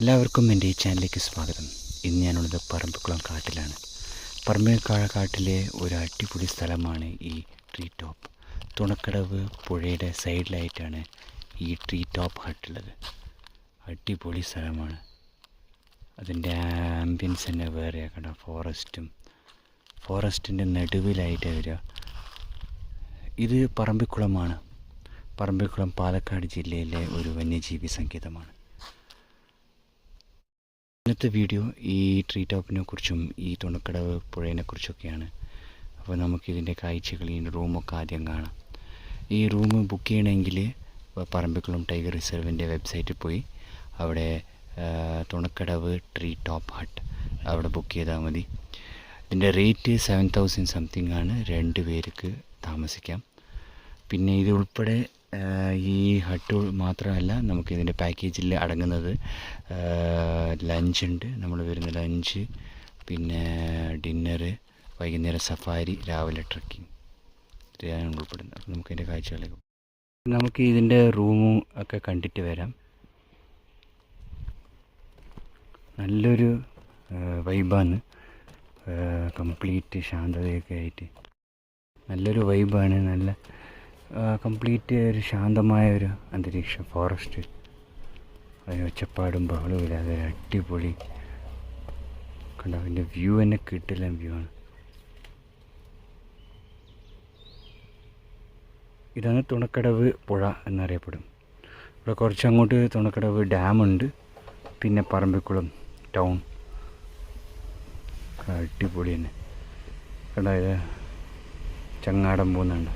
എല്ലാവർക്കും എൻ്റെ ഈ ചാനലിലേക്ക് സ്വാഗതം. ഇന്ന് ഞാനുള്ളത് പറമ്പിക്കുളം കാട്ടിലാണ്. പറമ്പിക്കുളം കാട്ടിലെ ഒരു അടിപൊളി സ്ഥലമാണ് ഈ ട്രീ ടോപ്പ്. തുണക്കടവ് പുഴയുടെ സൈഡിലായിട്ടാണ് ഈ ട്രീ ടോപ്പ് ഹട്ടുള്ളത്. അടിപൊളി സ്ഥലമാണ്. അതിൻ്റെ ആംബിയൻസ് തന്നെ വേറെ കണ്ട, ഫോറസ്റ്റിൻ്റെ നടുവിലായിട്ട് വരിക. ഇത് പറമ്പിക്കുളമാണ്. പറമ്പിക്കുളം പാലക്കാട് ജില്ലയിലെ ഒരു വന്യജീവി സങ്കേതമാണ്. ഇന്നത്തെ വീഡിയോ ഈ ട്രീ ടോപ്പിനെ കുറിച്ചും ഈ തുണക്കടവ് പുഴയെ കുറിച്ചൊക്കെയാണ്. അപ്പോൾ നമുക്കിതിൻ്റെ കാഴ്ചകൾ, ഈ റൂമൊക്കെ ആദ്യം കാണാം. ഈ റൂം ബുക്ക് ചെയ്യണമെങ്കിൽ പറമ്പിക്കുളം ടൈഗർ റിസർവിൻ്റെ വെബ്സൈറ്റിൽ പോയി അവിടെ തുണക്കടവ് ട്രീ ടോപ്പ് ഹട്ട് അവിടെ ബുക്ക് ചെയ്താൽ മതി. ഇതിൻ്റെ റേറ്റ് 7,000 സംതിങ് ആണ്. 2 പേർക്ക് താമസിക്കാം. പിന്നെ ഇത് ഉൾപ്പെടെ ഈ ഹട്ട് മാത്രമല്ല, നമുക്കിതിൻ്റെ പാക്കേജിൽ അടങ്ങുന്നത് ലഞ്ചുണ്ട്. നമ്മൾ വരുന്ന ലഞ്ച്, പിന്നെ ഡിന്നറ്, വൈകുന്നേരം സഫാരി, രാവിലെ ട്രക്കിങ്, ഇതാണ് ഉൾപ്പെടുന്നത്. അപ്പോൾ നമുക്കതിൻ്റെ കാഴ്ചകളിലേക്ക് നമുക്ക് ഇതിൻ്റെ റൂമും ഒക്കെ കണ്ടിട്ട് വരാം. നല്ലൊരു വൈബാണ്. കംപ്ലീറ്റ് ശാന്തതയൊക്കെ ആയിട്ട് നല്ലൊരു വൈബാണ്. നല്ല കംപ്ലീറ്റ് ഒരു ശാന്തമായ ഒരു അന്തരീക്ഷം. ഫോറസ്റ്റ്, അതിന് ഒച്ചപ്പാടും ബഹളവും ഇല്ലാതെ അടിപൊളി കണ്ടോ. അതിൻ്റെ വ്യൂ തന്നെ കിട്ടില്ല വ്യൂ ആണ്. ഇതാണ് തുണക്കടവ് പുഴ എന്നറിയപ്പെടും. ഇവിടെ കുറച്ച് അങ്ങോട്ട് തുണക്കടവ് ഡാമുണ്ട്. പിന്നെ പറമ്പിക്കുളം ടൗൺ അടിപൊളി തന്നെ കണ്ടോ. ഇത് ചങ്ങാടം പോകുന്നുണ്ട്.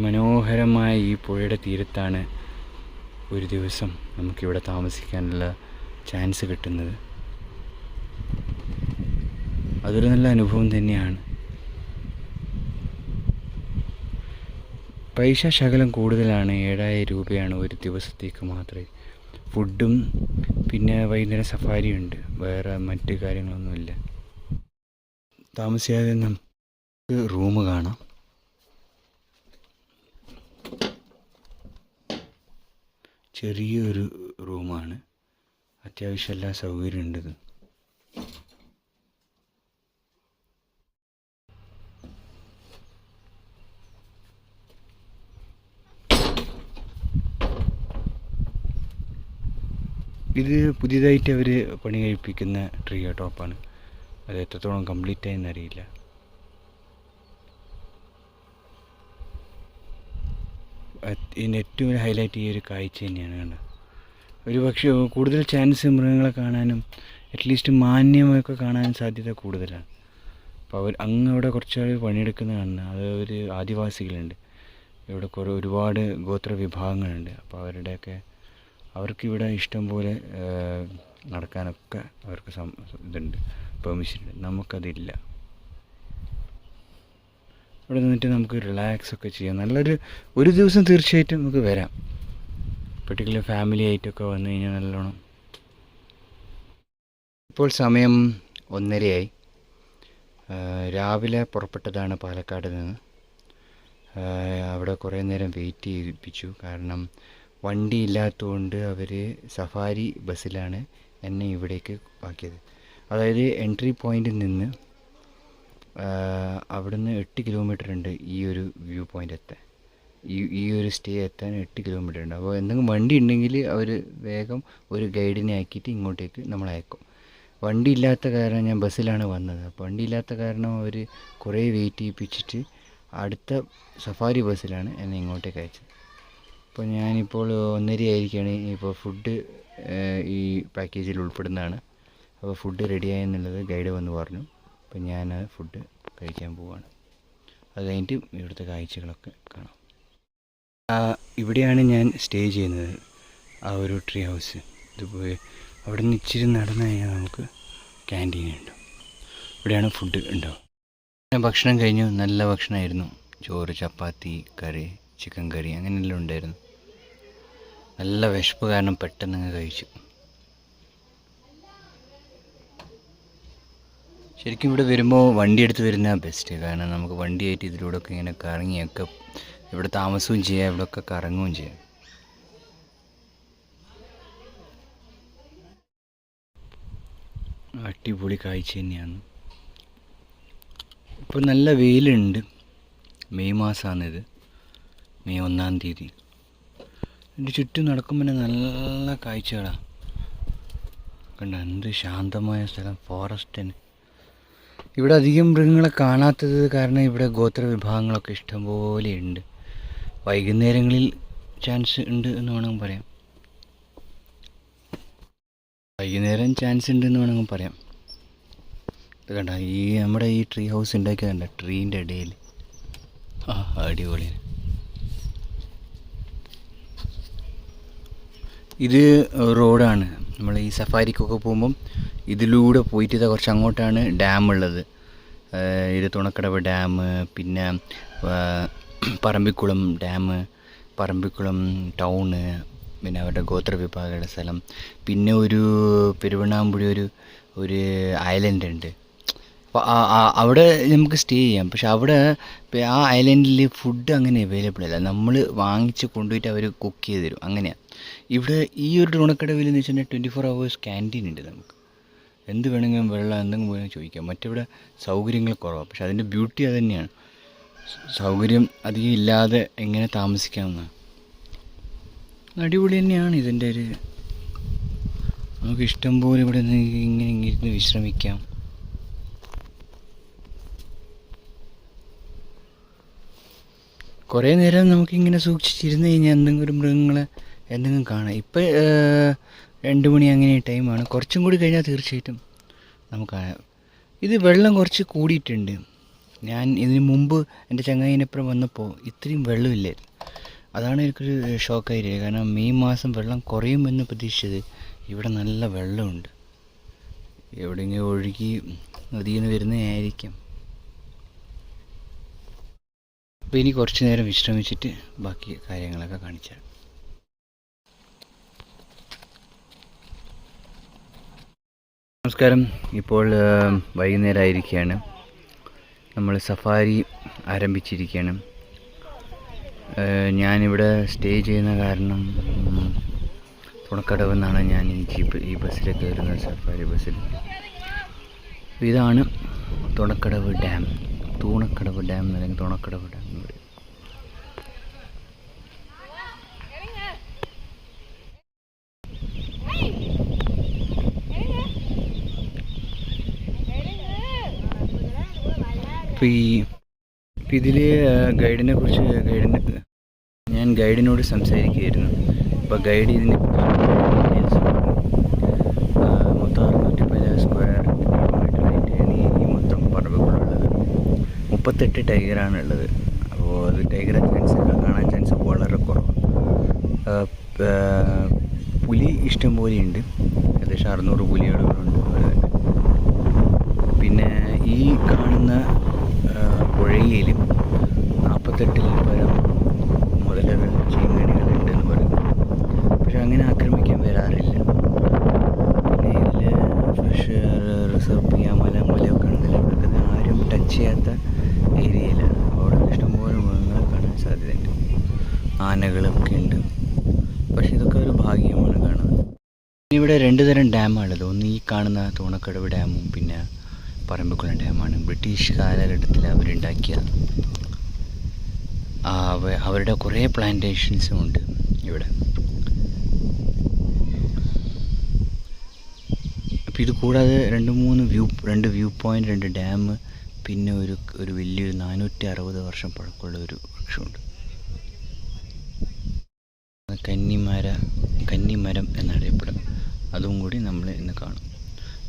മനോഹരമായ ഈ പുഴയുടെ തീരത്താണ് ഒരു ദിവസം നമുക്കിവിടെ താമസിക്കാനുള്ള ചാൻസ് കിട്ടുന്നത്. അതൊരു നല്ല അനുഭവം തന്നെയാണ്. പൈസ ശകലം കൂടുതലാണ്. 7,000 രൂപയാണ് ഒരു ദിവസത്തേക്ക് മാത്രമേ. ഫുഡും പിന്നെ വൈകുന്നേരം സഫാരി ഉണ്ട്. വേറെ മറ്റ് കാര്യങ്ങളൊന്നുമില്ല. താമസിയാതെ നമുക്ക് റൂം കാണാം. ചെറിയൊരു റൂമാണ്. അത്യാവശ്യം എല്ലാ സൗകര്യം ഉണ്ട്. ഇത് പുതിയതായിട്ട് അവർ പണി കഴിപ്പിക്കുന്ന ട്രീ ടോപ്പാണ്. അത് എത്രത്തോളം കംപ്ലീറ്റ് ആയെന്നറിയില്ല. ഇതിൻ്റെ ഏറ്റവും ഹൈലൈറ്റ് ഈ ഒരു കാഴ്ച തന്നെയാണ് കണ്ടത്. ഒരു പക്ഷേ കൂടുതൽ ചാൻസ് മൃഗങ്ങളെ കാണാനും അറ്റ്ലീസ്റ്റ് മാന്യമൊക്കെ കാണാനും സാധ്യത കൂടുതലാണ്. അപ്പോൾ അവിടെ കുറച്ച് ആൾ പണിയെടുക്കുന്ന കാണുന്നത്. അത് ഒരു ആദിവാസികളുണ്ട് ഇവിടെ. ഒരുപാട് ഗോത്ര വിഭാഗങ്ങളുണ്ട്. അപ്പോൾ അവർക്കിവിടെ ഇഷ്ടം പോലെ നടക്കാനൊക്കെ അവർക്ക് ഇതുണ്ട്, പെർമിഷൻ ഉണ്ട്. നമുക്കതില്ല. ഇവിടെ നിന്നിട്ട് നമുക്ക് റിലാക്സ് ഒക്കെ ചെയ്യാം. ഒരു ദിവസം തീർച്ചയായിട്ടും നമുക്ക് വരാം. പെർട്ടിക്കുലർ ഫാമിലി ആയിട്ടൊക്കെ വന്നു കഴിഞ്ഞാൽ നല്ലോണം. ഇപ്പോൾ സമയം 1:30 രാവിലെ പുറപ്പെട്ടതാണ് പാലക്കാട് നിന്ന്. അവിടെ കുറേ നേരം വെയിറ്റ് ചെയ്യിപ്പിച്ചു. കാരണം വണ്ടി ഇല്ലാത്തതുകൊണ്ട് അവർ സഫാരി ബസ്സിലാണ് എന്നെ ഇവിടേക്ക് ആക്കിയത്. അതായത് എൻട്രി പോയിൻറ്റിൽ നിന്ന് അവിടുന്ന് 8 കിലോമീറ്റർ ഉണ്ട് ഈ ഒരു വ്യൂ പോയിൻ്റ് എത്താൻ. ഈ ഒരു സ്റ്റേ എത്താൻ 8 കിലോമീറ്റർ ഉണ്ട്. അപ്പോൾ എന്തെങ്കിലും വണ്ടി ഉണ്ടെങ്കിൽ അവർ വേഗം ഒരു ഗൈഡിനെ ആക്കിയിട്ട് ഇങ്ങോട്ടേക്ക് നമ്മളെ അയക്കും. വണ്ടി ഇല്ലാത്ത കാരണം ഞാൻ ബസ്സിലാണ് വന്നത്. അപ്പോൾ വണ്ടി ഇല്ലാത്ത കാരണം അവർ കുറേ വെയിറ്റ് ചെയ്യിപ്പിച്ചിട്ട് അടുത്ത സഫാരി ബസ്സിലാണ് എന്നെ ഇങ്ങോട്ടേക്ക് അയച്ചത്. അപ്പോൾ ഞാനിപ്പോൾ 1:30 ആയിരിക്കുകയാണ്. ഇപ്പോൾ ഫുഡ് ഈ പാക്കേജിൽ ഉൾപ്പെടുന്നതാണ്. അപ്പോൾ ഫുഡ് റെഡിയായെന്നുള്ളത് ഗൈഡ് വന്ന് പറഞ്ഞു. അപ്പോൾ ഞാൻ ഫുഡ് കഴിക്കാൻ പോവുകയാണ്. അത് കഴിഞ്ഞിട്ട് ഇവിടുത്തെ കാഴ്ചകളൊക്കെ കാണാം. ഇവിടെയാണ് ഞാൻ സ്റ്റേ ചെയ്യുന്നത്, ആ ഒരു ട്രീ ഹൗസ്. ഇതുപോലെ അവിടെ നിന്ന് ഇച്ചിരി നടന്നു കഴിഞ്ഞാൽ നമുക്ക് ക്യാൻറ്റീൻ ഉണ്ട്. ഇവിടെയാണ് ഫുഡ് ഉണ്ടാവും. ഭക്ഷണം കഴിഞ്ഞു. നല്ല ഭക്ഷണമായിരുന്നു. ചോറ്, ചപ്പാത്തി, കറി, ചിക്കൻ കറി അങ്ങനെയെല്ലാം ഉണ്ടായിരുന്നു. നല്ല വിശപ്പ് കാരണം പെട്ടെന്ന് കഴിച്ചു. ശരിക്കും ഇവിടെ വരുമ്പോൾ വണ്ടി എടുത്ത് വരുന്നതാണ് ബെസ്റ്റ്. കാരണം നമുക്ക് വണ്ടിയായിട്ട് ഇതിലൂടെയൊക്കെ ഇങ്ങനെ കറങ്ങിയൊക്കെ ഇവിടെ താമസവും ചെയ്യാം, ഇവിടെയൊക്കെ കറങ്ങുകയും ചെയ്യാം. അടിപൊളി കാഴ്ച തന്നെയാണ്. ഇപ്പോൾ നല്ല വെയിലുണ്ട്. മെയ് മാസമാണിത്, മെയ് 1-ാം തീയതി. എൻ്റെ ചുറ്റും നടക്കുമ്പോൾ നല്ല കാഴ്ചകളാണ്. കണ്ട എന്ത് ശാന്തമായ സ്ഥലം, ഫോറസ്റ്റ് തന്നെ. ഇവിടെ അധികം മൃഗങ്ങളെ കാണാത്തത് കാരണം ഇവിടെ ഗോത്ര വിഭാഗങ്ങളൊക്കെ ഇഷ്ടംപോലെ ഉണ്ട്. വൈകുന്നേരങ്ങളിൽ ചാൻസ് ഉണ്ട് എന്ന് വേണമെങ്കിൽ പറയാം. വൈകുന്നേരം ചാൻസ് ഉണ്ട് എന്ന് വേണമെങ്കിൽ പറയാം. ഇത് കണ്ട ഈ നമ്മുടെ ഈ ട്രീ ഹൗസ് ഉണ്ടാക്കിയതുണ്ട, ട്രീൻ്റെ ഇടയിൽ. അടിപൊളി. ഇത് റോഡാണ്. നമ്മൾ ഈ സഫാരിക്കൊക്കെ പോകുമ്പം ഇതിലൂടെ പോയിട്ട് ഇതാ കുറച്ച് അങ്ങോട്ടാണ് ഡാം ഉള്ളത്. ഇത് തുണക്കടവ് ഡാം, പിന്നെ പറമ്പിക്കുളം ഡാം, പറമ്പിക്കുളം ടൗണ്, പിന്നെ അവരുടെ ഗോത്ര വിഭാഗങ്ങളുടെ സ്ഥലം, പിന്നെ ഒരു പെരുവണ്ണാമ്പുഴ ഒരു ഐലൻഡ് ഉണ്ട്. അപ്പോൾ അവിടെ നമുക്ക് സ്റ്റേ ചെയ്യാം. പക്ഷെ അവിടെ ആ ഐലൻഡിൽ ഫുഡ് അങ്ങനെ അവൈലബിൾ അല്ല. നമ്മൾ വാങ്ങിച്ച് കൊണ്ടുപോയിട്ട് അവർ കുക്ക് ചെയ്ത് തരും, അങ്ങനെയാണ്. ഇവിടെ ഈ ഒരു തുണക്കടവിൽ എന്ന് വെച്ചിട്ടുണ്ടെങ്കിൽ 24 hours ക്യാൻറ്റീൻ ഉണ്ട്. നമുക്ക് എന്ത് വേണമെങ്കിലും വെള്ളം എന്തെങ്കിലും വേണമെങ്കിൽ ചോദിക്കാം. മറ്റിവിടെ സൗകര്യങ്ങൾ കുറവാണ്. പക്ഷെ അതിൻ്റെ ബ്യൂട്ടി അത് തന്നെയാണ്. സൗകര്യം അധികം ഇല്ലാതെ എങ്ങനെ താമസിക്കാമെന്നാണ്. അടിപൊളി തന്നെയാണ് ഇതിൻ്റെ ഒരു. നമുക്ക് ഇഷ്ടം പോലെ ഇവിടെ നിന്ന് ഇങ്ങനെ ഇരുന്ന് വിശ്രമിക്കാം. കുറേ നേരം നമുക്കിങ്ങനെ സൂക്ഷിച്ചിരുന്ന് കഴിഞ്ഞാൽ എന്തെങ്കിലും ഒരു മൃഗങ്ങളെ എന്തെങ്കിലും കാണാം. ഇപ്പം 2 മണി അങ്ങനെ ടൈമാണ്. കുറച്ചും കൂടി കഴിഞ്ഞാൽ തീർച്ചയായിട്ടും നമുക്ക്. ഇത് വെള്ളം കുറച്ച് കൂടിയിട്ടുണ്ട്. ഞാൻ ഇതിന് മുമ്പ് എൻ്റെ ചങ്ങായിനപ്പുറം വന്നപ്പോൾ ഇത്രയും വെള്ളമില്ലായിരുന്നു. അതാണ് എനിക്കൊരു ഷോക്കായിരിക്കും. കാരണം മെയ് മാസം വെള്ളം കുറയുമെന്ന് പ്രതീക്ഷിച്ചത്. ഇവിടെ നല്ല വെള്ളമുണ്ട്. എവിടെയെങ്കിലും ഒഴുകി നദിയിൽ നിന്ന് വരുന്നതായിരിക്കും. അപ്പോൾ ഇനി കുറച്ച് നേരം വിശ്രമിച്ചിട്ട് ബാക്കി കാര്യങ്ങളൊക്കെ കാണിച്ചാൽ. നമസ്കാരം. ഇപ്പോൾ വൈകുന്നേരമായിരിക്കുകയാണ്. നമ്മൾ സഫാരി ആരംഭിച്ചിരിക്കുകയാണ്. ഞാനിവിടെ സ്റ്റേ ചെയ്യുന്ന കാരണം തുണക്കടവ് നിന്നാണ് ഞാൻ ഈ ബസ്സിലൊക്കെ വരുന്നത്, സഫാരി ബസ്സിൽ. ഇതാണ് തുണക്കടവ് ഡാം. തൂണക്കടവ് ഡാം അല്ലെങ്കിൽ തുണക്കടവ് ഡാം എന്ന് പറയും. ഇപ്പോൾ ഇതിൽ ഞാൻ ഗൈഡിനോട് സംസാരിക്കുകയായിരുന്നു. അപ്പോൾ ഗൈഡ് ഇതിന് മൊത്തം 610 സ്ക്വയർ കിലോമീറ്ററായിട്ടാണ് ഈ മൊത്തം പറമ്പുകളുള്ളത്. 38 ടൈഗറാണുള്ളത്. അപ്പോൾ അത് ടൈഗറെ കാണാൻ ചാൻസ് വളരെ കുറവാണ്. പുലി ഇഷ്ടം പോലെയുണ്ട്. ഏകദേശം 600 പുലികളുണ്ട്. പിന്നെ ഈ കാണുന്ന പുഴയിൽ 48 പരം മുതലകൾ, ചീങ്കണികളുണ്ടെന്ന് പറയുന്നു. പക്ഷെ അങ്ങനെ ആക്രമിക്കാൻ വരാറില്ല. പിന്നെ ഇതിൽ ഫ്രഷ് റിസർവ് ചെയ്യാൻ മലയൊക്കെ ഉണ്ടെങ്കിൽ ഇവിടെയൊക്കെ ആരും ടച്ച് ചെയ്യാത്ത ഏരിയയിലാണ്. അവിടെ ഇഷ്ടംപോലെ മൃഗങ്ങളെ കാണാൻ സാധ്യതയുണ്ട്. ആനകളൊക്കെ ഉണ്ട്. പക്ഷെ ഇതൊക്കെ ഒരു ഭാഗ്യമാണ് കാണുന്നത്. ഇവിടെ 2 തരം ഡാമാണുള്ളത്. ഒന്ന് ഈ കാണുന്ന തൂണക്കടവ് ഡാമും പിന്നെ പറമ്പിക്കുളം ഡാമാണ്. ബ്രിട്ടീഷ് കാലഘട്ടത്തിൽ അവരുണ്ടാക്കിയ അവരുടെ കുറേ പ്ലാന്റേഷൻസും ഉണ്ട് ഇവിടെ. അപ്പോൾ ഇത് കൂടാതെ 2 വ്യൂ പോയിൻ്റ്, 2 ഡാം, പിന്നെ ഒരു വലിയൊരു 460 വർഷം പഴക്കമുള്ള ഒരു വൃക്ഷമുണ്ട്. കന്നിമരം എന്നറിയപ്പെടും. അതും കൂടി നമ്മൾ ഇന്ന് കാണും.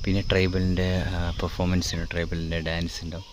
പിന്നെ ട്രൈബലിൻ്റെ പെർഫോമൻസ് ഉണ്ട്, ട്രൈബലിൻ്റെ ഡാൻസ് ഉണ്ടാവും.